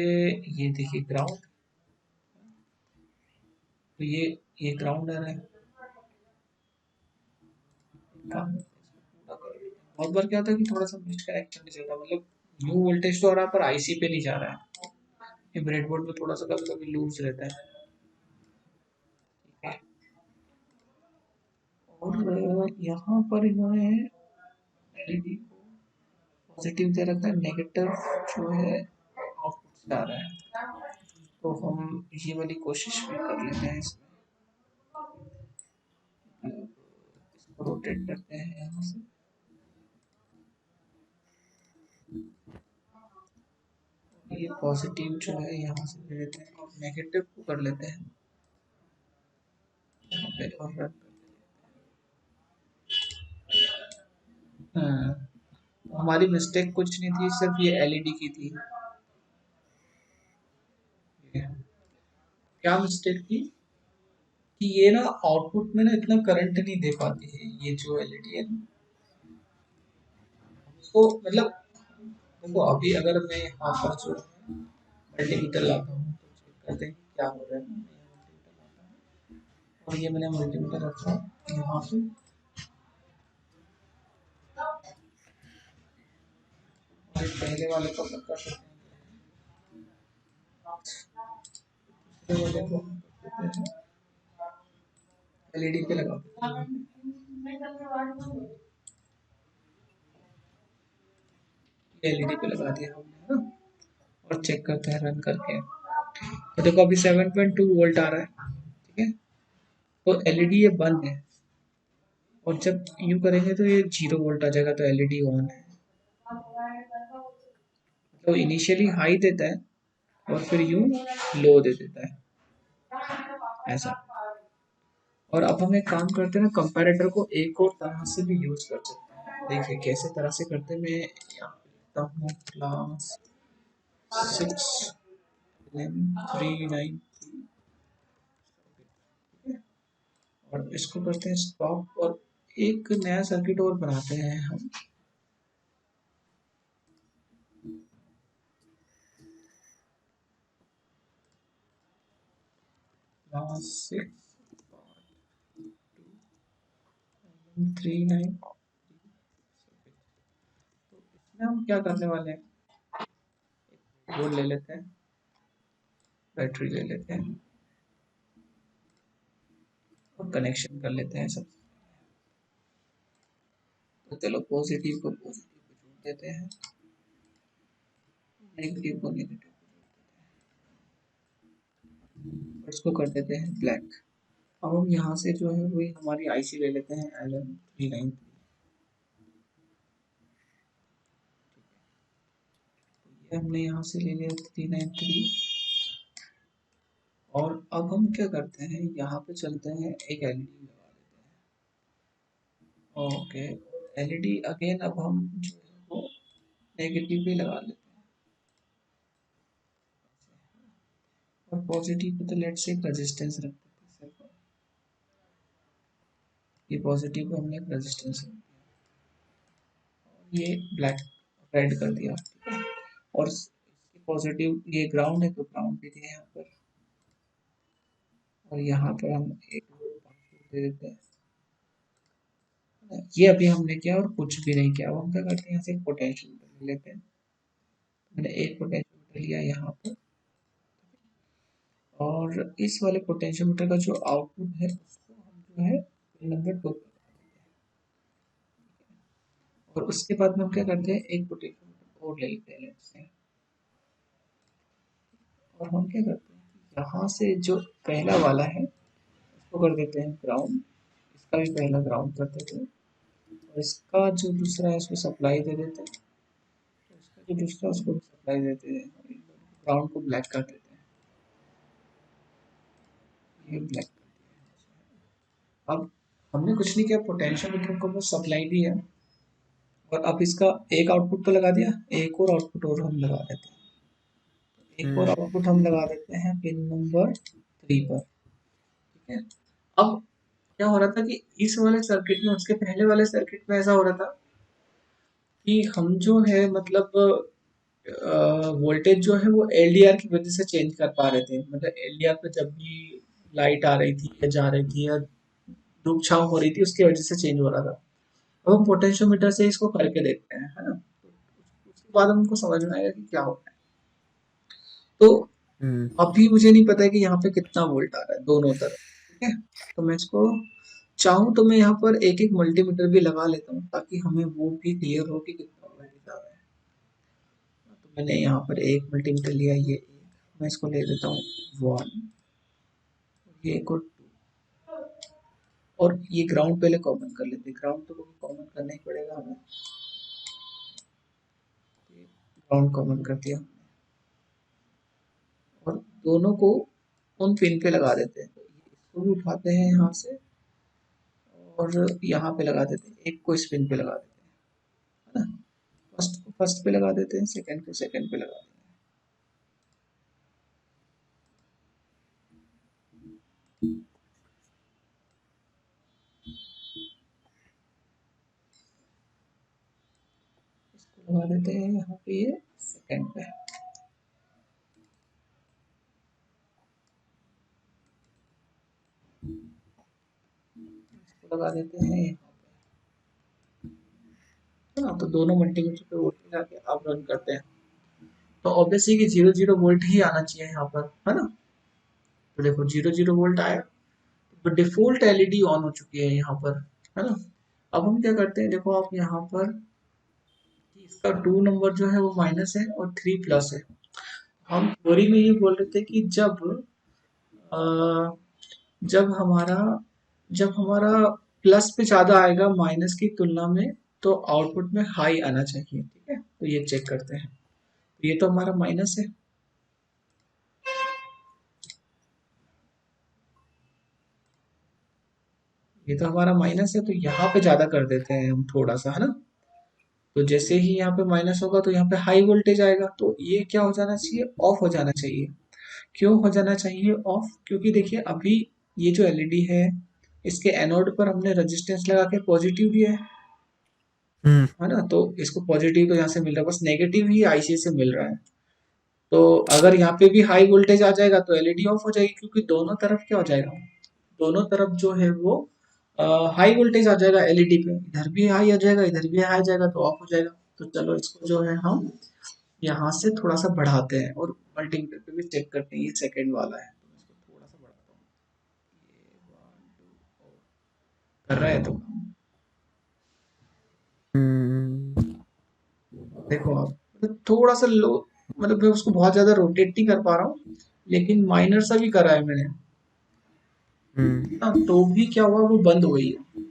ये देखिए ग्राउंड, तो ये ग्राउंड आ रहा है। बहुत बार क्या होता है कि थोड़ा सा मिस कनेक्शन नहीं चलता, मतलब न्यू वोल्टेज तो आ रहा है पर IC पे नहीं जा रहा है। ये ब्रेडबोर्ड में थोड़ा सा कभी कभी लूज रहता है। ठीक है। और यहाँ पर इन्होंने LED पॉजिटिव दे रखा है, नेगेटिव जो है आउटपुट से आ रहा है। तो हम ये वाली कोशिश भी कर लेते हैं इसमें। इसको रोटेट करते हैं यहाँ से, ये पॉजिटिव जो है यहाँ से ले लेते हैं और नेगेटिव को कर लेते हैं यहाँ पे और रन कर देते हैं। हमारी मिस्टेक कुछ नहीं थी, सिर्फ ये LED की थी। क्या मिस्टेक थी कि ये ना आउटपुट में ना इतना करंट नहीं दे पाती है ये जो LED है ना। उसको मतलब देखो अभी अगर मैं यहाँ पर जो मल्टीमीटर लाता हूँ तो चेक करते हैं क्या हो रहा है। मैं मल्टीमीटर लाता हूँ और ये मैंने मल्टीमीटर रखा है यहाँ पे, और पहले वाले को कर सकते हैं, दूसरे वाले को हम कर देते हैं LED पे लगा देते हैं। LED पे लगा दिया हमने ना, और चेक करते हैं रन करके। तो देखो अभी 7.2 वोल्ट आ रहा है। ठीक है, तो LED ये बंद है, और जब यू करेंगे तो ये 0 वोल्ट आ जाएगा, तो LED ऑन है। तो इनिशियली हाई देता है और फिर यू लो दे देता है, ऐसा। और अब हम एक काम करते हैं ना, कंपैरेटर को एक और तरह से भी यूज कर सकते हैं। देखिए कैसे तरह से करते हैं, मैं यहाँ पे लिखता हूँ क्लास 6 393, और इसको करते हैं स्टॉप, और एक नया सर्किट और बनाते हैं हम। क्लास 6 393, तो इसमें हम क्या करने वाले हैं, बोर्ड ले लेते हैं, बैटरी ले लेते हैं और कनेक्शन कर लेते हैं सब। तो चलो पॉजिटिव को पॉजिटिव पे जोड़ देते हैं, नेगेटिव को नेगेटिव, और इसको कर देते हैं ब्लैक। अब हम यहाँ से जो है वही हमारी IC ले लेते हैं LM393। ये हमने यहाँ से ले लिया 393, और अब हम क्या करते हैं, यहाँ पे चलते हैं एक LED लगा देते हैं। ओके, LED अगेन अब हम जो है वो नेगेटिव भी लगा लेते हैं। और पॉजिटिव पे तो लेट्स से एक रेजिस्टेंस रखते हैं। ये पॉजिटिव को हमने एक रेजिस्टेंस रख दिया, ये ब्लैक रेड कर दिया, ठीक है। और इसकी पॉजिटिव ये ग्राउंड है तो ग्राउंड भी दिया यहाँ पर, और यहाँ पर हम एक दे देते हैं। ये अभी हमने किया और कुछ भी नहीं किया। अब हम क्या करते हैं, यहाँ से पोटेंशियल लेते हैं। मैंने एक पोटेंशियोमीटर लिया यहाँ पर, और इस वाले पोटेंशियोमीटर का जो आउटपुट है उसको हम जो है नंबर 2 पे, और उसके बाद में हम क्या करते हैं, एक पोटेंशियोमीटर और ले लेते हैं लेफ्ट से, और हम क्या करते हैं, यहाँ से जो पहला वाला है उसको कर देते हैं ग्राउंड, इसका भी पहला ग्राउंड कर देते हैं, और इसका जो दूसरा है उसको सप्लाई दे देते हैं, इसका जो दूसरा उसको सप्लाई देते हैं, ग्राउंड को ब्लैक कर देते हैं, ये ब्लैक कर दिया। अब हमने कुछ नहीं किया, पोटेंशियोमीटर को बस सप्लाई दी है, और अब इसका एक आउटपुट तो लगा दिया, एक और आउटपुट और हम लगा देते हैं, एक और हम्म आउटपुट हम लगा देते हैं पिन नंबर 3 पर, ठीक है। अब क्या हो रहा था कि इस वाले सर्किट में, उसके पहले वाले सर्किट में ऐसा हो रहा था कि हम जो है मतलब वोल्टेज जो है वो एलडीआर की वजह से चेंज कर पा रहे थे, मतलब एलडीआर पे जब भी लाइट आ रही थी या जा रही थी या धूप छांव हो रही थी उसकी वजह से चेंज हो रहा था। अब हम पोटेंशियोमीटर से इसको करके देखते हैं, है ना, उसके बाद हमको समझ में आएगा कि क्या होता है। तो हम्म अभी मुझे नहीं पता है कि यहाँ पे कितना वोल्ट आ रहा है दोनों तरफ, ठीक है। तो मैं इसको चाहूँ तो मैं यहाँ पर एक एक मल्टीमीटर भी लगा लेता हूँ ताकि हमें वो भी क्लियर हो कि कितना वोल्टेज आ रहा है। तो मैंने यहाँ पर एक मल्टीमीटर लिया, ये एक, मैं इसको ले देता हूँ 1, ये एक और 2, और ये ग्राउंड पहले कॉमन कर लेते हैं, ग्राउंड तो कॉमन करना ही पड़ेगा हमें, ग्राउंड कॉमन कर दिया, और दोनों को उन पिन पे लगा देते हैं, तो इसको भी उठाते हैं यहाँ से और यहाँ पे लगा देते हैं, एक को इस पिन पे लगा देते हैं, है ना, फर्स्ट को फर्स्ट पे लगा देते हैं, सेकंड को सेकंड पे लगा देते हैं, इसको लगा देते हैं यहाँ पे, ये सेकंड पे, इसको लगा देते हैं यहाँ पे, है ना। तो दोनों मल्टीमीटर पे वोल्टेज आके अब रन करते हैं, तो ऑब्वियसली कि 0 0 वोल्ट ही आना चाहिए यहाँ पर, है ना। तो देखो 0 0 वोल्ट आया, तो डिफॉल्ट एलईडी ऑन हो चुकी है यहाँ पर, है ना। अब हम क्या करते हैं, देखो आप यहाँ पर कि इसका 2 नंबर जो है वो माइनस है और 3 प्लस है। हम थ्योरी में ये बोल रहे थे कि अ, जब हमारा जब हमारा प्लस पे ज्यादा आएगा माइनस की तुलना में, तो आउटपुट में हाई आना चाहिए, ठीक है। तो ये चेक करते हैं, तो ये तो हमारा माइनस है, ये तो हमारा माइनस है, तो यहाँ पे ज्यादा कर देते हैं हम थोड़ा सा, है ना। तो जैसे ही यहाँ पे माइनस होगा तो यहाँ पे हाई वोल्टेज आएगा, तो ये क्या हो जाना चाहिए, ऑफ हो जाना चाहिए। क्यों हो जाना चाहिए ऑफ, क्योंकि देखिए अभी ये जो एलईडी है इसके एनोड पर हमने रेजिस्टेंस लगा के पॉजिटिव दिया हम्म है ना, तो इसको पॉजिटिव तो यहाँ से मिल रहा है, बस नेगेटिव ही आईसी से मिल रहा है। तो अगर यहाँ पे भी हाई वोल्टेज आ जाएगा तो एलईडी ऑफ हो जाएगी, क्योंकि दोनों तरफ क्या हो जाएगा, दोनों तरफ जो है वो हाई वोल्टेज आ जाएगा एलईडी पे, इधर भी हाई आ जाएगा इधर भी हाई आ जाएगा, तो ऑफ हो जाएगा। तो चलो इसको जो है हम यहाँ से थोड़ा सा बढ़ाते हैं और मल्टीमीटर पे भी चेक करते हैं, ये सेकंड वाला है तो मैं इसको थोड़ा सा बढ़ाता हूँ, ये 1 2 कर रहा है तो हम्म देखो आप, मतलब थोड़ा सा लो, मतलब मैं उसको बहुत ज्यादा रोटेट नहीं कर पा रहा हूँ, लेकिन माइनर सा भी करा है मैंने, हम्म हाँ, तो भी क्या हुआ, वो बंद हो गई है।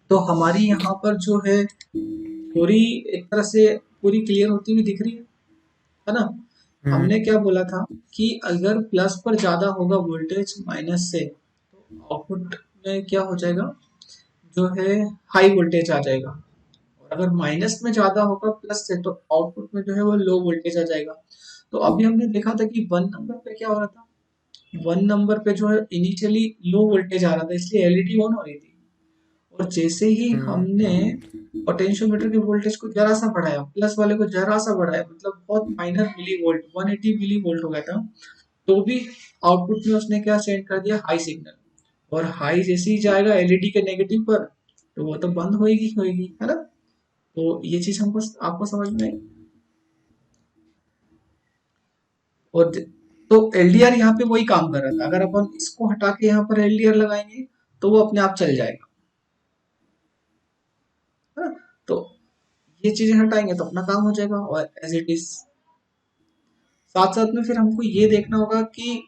तो हमारी यहाँ पर जो है थ्योरी एक तरह से पूरी क्लियर होती हुई दिख रही है ना। हम्म हमने क्या बोला था कि अगर प्लस पर ज्यादा होगा वोल्टेज माइनस से, तो आउटपुट में क्या हो जाएगा, जो है हाई वोल्टेज आ जाएगा, और अगर माइनस में ज्यादा होगा प्लस से तो आउटपुट में जो है वो लो वोल्टेज आ जाएगा। तो अभी हमने देखा था कि 1 नंबर पे क्या हो रहा था, वन नंबर पे जो है इनिशियली लो वोल्टेज आ रहा था, इसलिए एलईडी ऑन हो रही थी। और जैसे ही हम्म हमने पोटेंशियोमीटर के वोल्टेज को जरा सा बढ़ाया, प्लस वाले को जरा सा बढ़ाया, मतलब बहुत minor millivolt, 180 millivolt हो गया था, तो भी आउटपुट में उसने क्या सेंड कर दिया, हाई सिग्नल। और हाई जैसे ही जाएगा एलईडी के नेगेटिव पर, तो वो तो बंद होएगी, है ना। तो ये चीज हमको आपको समझ में आई। और तो एलडीआर यहाँ पे वही काम कर रहा था, अगर अपन इसको हटा के यहाँ पर एलडीआर लगाएंगे तो वो अपने आप चल जाएगा, है ना। तो ये चीजें हटाएंगे तो अपना काम हो जाएगा, और एज इट इज। साथ साथ में फिर हमको ये देखना होगा कि,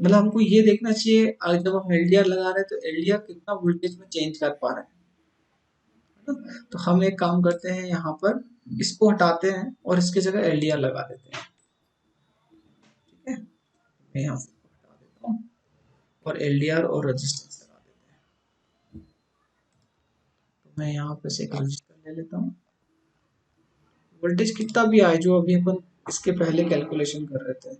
मतलब हमको ये देखना चाहिए जब हम एलडीआर लगा रहे हैं तो एलडीआर कितना वोल्टेज में चेंज कर पा रहे हैं, है ना। तो हम एक काम करते हैं, यहाँ पर इसको हटाते हैं और इसकी जगह एलडीआर लगा देते हैं, ठीक है। मैं यहाँ से हटा देता हूँ और एलडीआर और रजिस्टेंस लगा देते हैं। तो मैं यहाँ पे से एक रजिस्टर ले लेता हूँ, वोल्टेज कितना भी आए जो अभी अपन इसके पहले कैलकुलेशन कर रहे थे,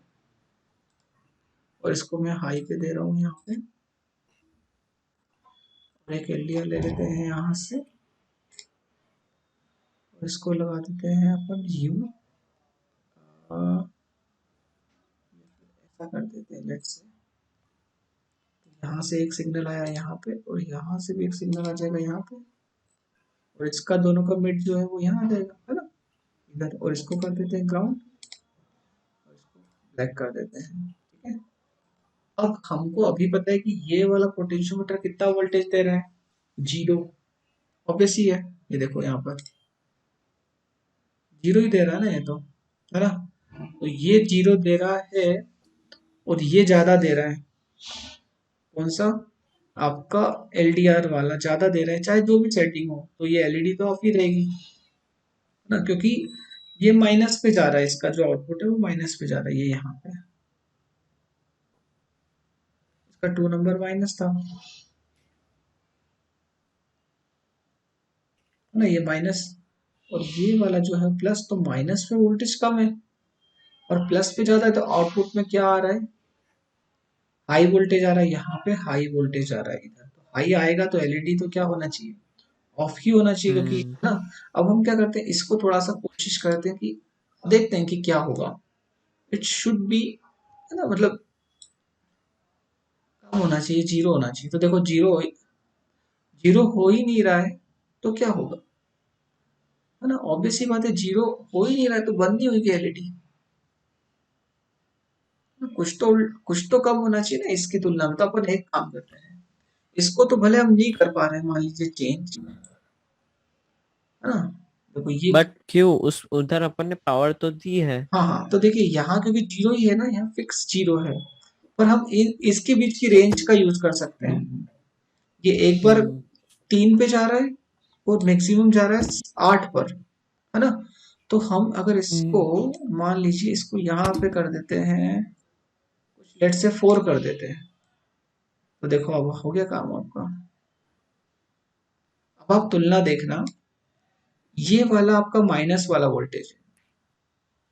और इसको मैं हाई पे दे रहा हूँ यहाँ पे, और एक एलडीआर ले लेते हैं यहाँ से, और इसको लगा देते हैं अपन यू, ऐसा कर देते हैं लेट्स से। यहाँ से एक सिग्नल आया यहाँ पे, और यहाँ से भी एक सिग्नल आ जाएगा यहाँ पे, और इसका दोनों का मिड जो है वो यहाँ आ जाएगा, है ना, इधर। और इसको कर देते हैं ग्राउंड, और इसको ब्लैक कर देते हैं, ठीक है। अब हमको अभी पता है कि ये वाला पोटेंशियोमीटर कितना वोल्टेज दे रहा है, 0। ऑब्वियस ही है, ये देखो यहाँ पर 0 ही दे रहा है ना, ये तो, है ना। तो ये 0 दे रहा है, और ये ज्यादा दे रहा है, कौन सा, आपका एलडीआर वाला ज्यादा दे रहा है, चाहे जो भी सेटिंग हो, तो ये एलईडी तो ऑफ ही रहेगी, है ना, क्योंकि ये माइनस पे जा रहा है, इसका जो आउटपुट है वो माइनस पे जा रहा है, ये यहाँ पे इसका 2 नंबर माइनस था, है ना, ये माइनस। और ये वाला जो है प्लस, तो माइनस पे वोल्टेज कम है और प्लस पे ज्यादा है, तो आउटपुट में क्या आ रहा है, हाई वोल्टेज आ रहा है, यहाँ पे हाई वोल्टेज आ रहा है इधर। तो हाई आएगा तो एलईडी तो क्या होना चाहिए, ऑफ ही होना चाहिए, क्योंकि, हम्म है ना। अब हम क्या करते हैं, इसको थोड़ा सा कोशिश करते हैं कि देखते हैं कि क्या होगा। इट शुड बी, है ना, मतलब कम होना चाहिए, 0 होना चाहिए। तो देखो, जीरो, जीरो हो ही नहीं रहा है, तो क्या होगा, है ना। ऑब्वियस सी बात है, 0 हो ही नहीं रहा है तो बंद नहीं होगी एलईडी। कुछ तो, कुछ तो कम होना चाहिए ना इसकी तुलना में। तो अपन एक काम करते हैं, इसको तो भले हम नहीं कर पा रहे हैं, मान लीजिए चेंज, है ना। देखो ये, बट क्यों, उस उधर अपन ने पावर तो दी है। हाँ हाँ, तो देखिए यहाँ क्योंकि 0 ही है ना, यहाँ फिक्स 0 है, पर हम इसके बीच की रेंज का यूज कर सकते हैं। ये एक बार हम्म 3 पे जा रहा है, और मैक्सिमम जा रहा है 8 पर, है ना। तो हम अगर इसको, हम्म मान लीजिए इसको यहाँ पे कर देते हैं, लेट से 4 कर देते हैं, तो देखो अब हो गया काम आपका। अब आप तुलना देखना, ये वाला आपका माइनस वाला वोल्टेज है,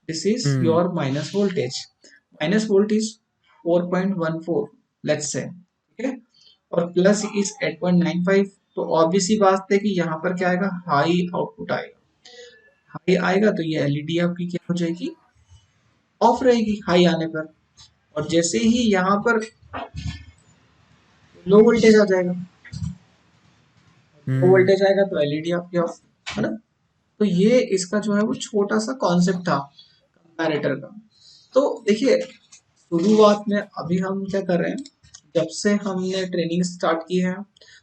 this is hmm your minus voltage. Minus voltage 4.14, let's say, ठीक है। और प्लस इज 8.95, तो ऑब्वियस सी बात है कि यहाँ पर क्या आएगा, हाई आउटपुट आएगा। हाई आएगा तो ये एलईडी आपकी क्या हो जाएगी, ऑफ रहेगी हाई आने पर। और जैसे ही यहाँ पर लो वोल्टेज आ जाएगा, लो हम्म वोल्टेज आएगा तो एलईडी आपकी ऑफ, है ना। तो ये इसका जो है वो छोटा सा कॉन्सेप्ट था कंपैरेटर का। तो देखिए, शुरुआत में अभी हम क्या कर रहे हैं, जब से हमने ट्रेनिंग स्टार्ट की है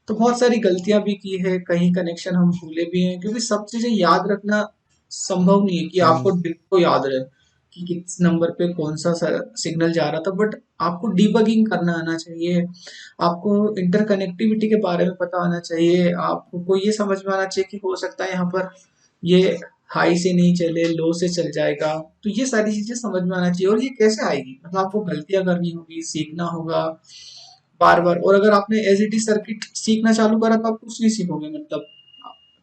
तो बहुत सारी गलतियां भी की है, कहीं कनेक्शन हम भूले भी हैं, क्योंकि सब चीजें याद रखना संभव नहीं है कि आपको हम्म डिट्टो याद रहे कि किस नंबर पे कौन सा सिग्नल जा रहा था। बट आपको डीबगिंग करना आना चाहिए, आपको इंटरकनेक्टिविटी के बारे में पता आना चाहिए, आपको ये समझ में आना चाहिए कि हो सकता है यहाँ पर ये हाई से नहीं चले, लो से चल जाएगा। तो ये सारी चीजें समझ में आना चाहिए, और ये कैसे आएगी, मतलब आपको गलतियां करनी होगी, सीखना होगा बार बार। और अगर आपने एज इट इज सर्किट सीखना चालू करा तो आप कुछ नहीं सीखोगे, मतलब।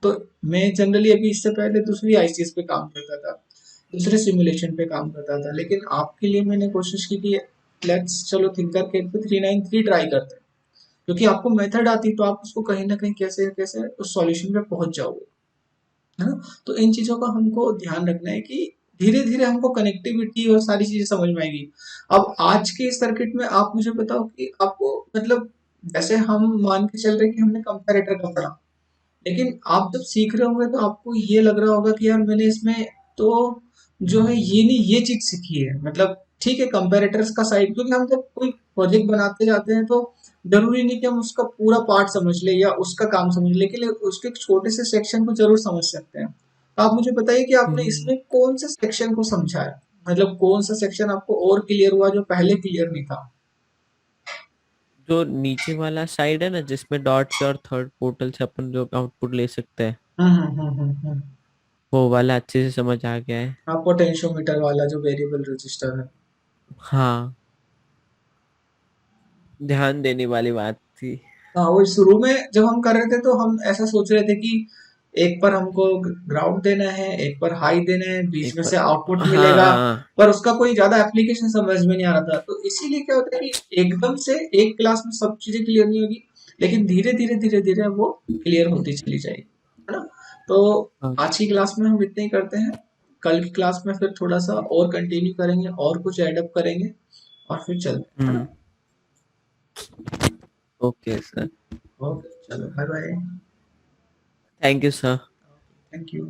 तो मैं जनरली अभी इससे पहले दूसरी आईसीएस पे काम करता था, दूसरे सिमुलेशन पे काम करता था, लेकिन आपके लिए मैंने कोशिश की कि लेट्स चलो थिंकर कैट पे 393 ट्राई करते हैं, क्योंकि आपको मेथड आती है तो आप उसको कहीं ना कहीं कैसे कैसे उस सॉल्यूशन पे पहुंच जाओगे, है ना। तो इन चीजों का हमको ध्यान रखना है कि धीरे धीरे हमको कनेक्टिविटी और सारी चीजें समझ में आएगी। अब आज के सर्किट में आप मुझे बताओ कि आपको मतलब, जैसे हम मान के चल रहे हैं कि हमने कंपैरेटर का पढ़ा, लेकिन आप जब सीख रहे होंगे तो आपको ये लग रहा होगा कि यार मैंने इसमें तो जो है ये नहीं ये चीज सीखी है, मतलब ठीक है कंपैरेटर्स का साइड, क्योंकि हम जब कोई प्रोजेक्ट बनाते जाते हैं तो जरूरी नहीं कि हम उसका पूरा पार्ट समझ ले या उसका काम समझ ले, लेकिन उसके एक छोटे से सेक्शन को जरूर समझ सकते हैं। तो आप मुझे बताइए कि आपने हम्म, इसमें कौन से सेक्शन को समझा है, मतलब कौन सा सेक्शन आपको और क्लियर हुआ जो पहले क्लियर नहीं था। जो नीचे वाला साइड है ना जिसमें डॉट से और थर्ड पोर्टल से अपन जो आउटपुट ले सकते हैं, हम्म। वो वाला अच्छे से समझ आ गया है। हाँ, पोटेंशियोमीटर वाला जो वेरिएबल रजिस्टर है। हाँ, ध्यान देने वाली बात थी। हाँ, वो शुरू में जब हम कर रहे थे तो हम ऐसा सोच रहे थे कि एक पर हमको ग्राउंड देना है, एक पर हाई देना है, बीच एक में बार, से आउटपुट मिलेगा, हाँ। पर उसका कोई ज्यादा एप्लीकेशन समझ में नहीं आ रहा था। तो इसीलिए क्या होता है कि एकदम से एक क्लास में सब चीजें क्लियर नहीं होगी, लेकिन धीरे धीरे वो क्लियर होती चली जाएगी, है ना। तो हाँ। आज की क्लास में हम इतना ही करते हैं, कल की क्लास में फिर थोड़ा सा और कंटिन्यू करेंगे और कुछ एडअप करेंगे और फिर चलते हैं, है हम्म। ना। Okay sir. ओके चलो, bye bye. Thank you sir. Thank you.